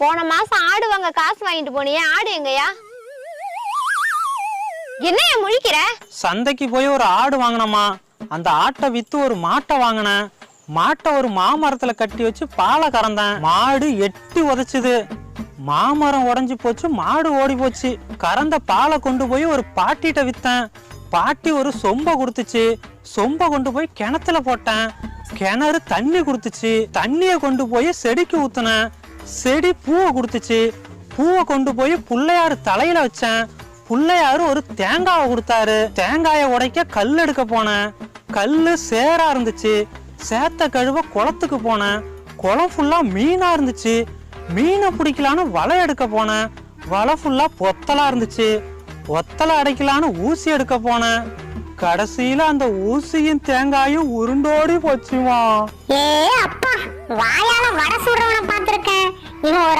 போன மாசம் ஆடு வாங்க காசு வாங்கிட்டு போனியே, ஆடு எங்கயா? என்னைய முழிக்கிற? சந்தைக்கு போய் ஒரு ஆடு வாங்கினமா, அந்த ஆட்டை வித்து ஒரு மாட்டை வாங்கினேன். மாட்டை ஒரு மாமரத்துல கட்டி வச்சு பாலை கறந்தேன். மாடு எட்டி உதைச்சுது. மாமரம் உடைஞ்சு போச்சு, மாடு ஓடி போச்சு. கறந்த பாலை கொண்டு போய் ஒரு பாட்டிட்ட வித்தேன். பாட்டி ஒரு சொம்ப கொடுத்துச்சு. சொம்ப கொண்டு போய் கிணத்துல போட்டேன். கிணறு தண்ணி கொடுத்துச்சு. தண்ணிய கொண்டு போய் செடிக்கு ஊத்துனேன். செடி பூவை கொடுத்துச்சு. பூவை கொண்டு போய் பிள்ளையாரு தலையில வச்சேன். பிள்ளையாரு ஒரு தேங்காவை கொடுத்தாரு. தேங்காயை உடைக்க கல் எடுக்க போனேன். கல்லு சேரா இருந்துச்சு. சேத்த கழுவ குளத்துக்கு போனேன். குளம் ஃபுல்லா மீனா இருந்துச்சு. மீனை பிடிக்கலான்னு வலை எடுக்க போனேன். வலை ஃபுல்லா பொத்தலா இருந்துச்சு. ஒத்தலை அடைக்கலான்னு ஊசி எடுக்க போனேன். கடைசியில அந்த ஊசியும் தேங்காயும் உருண்டோடி போச்சுமா. ஏ அப்பா, வாயால வடை சுடுறவனை பார்த்திருக்கேன். இவன் ஒரு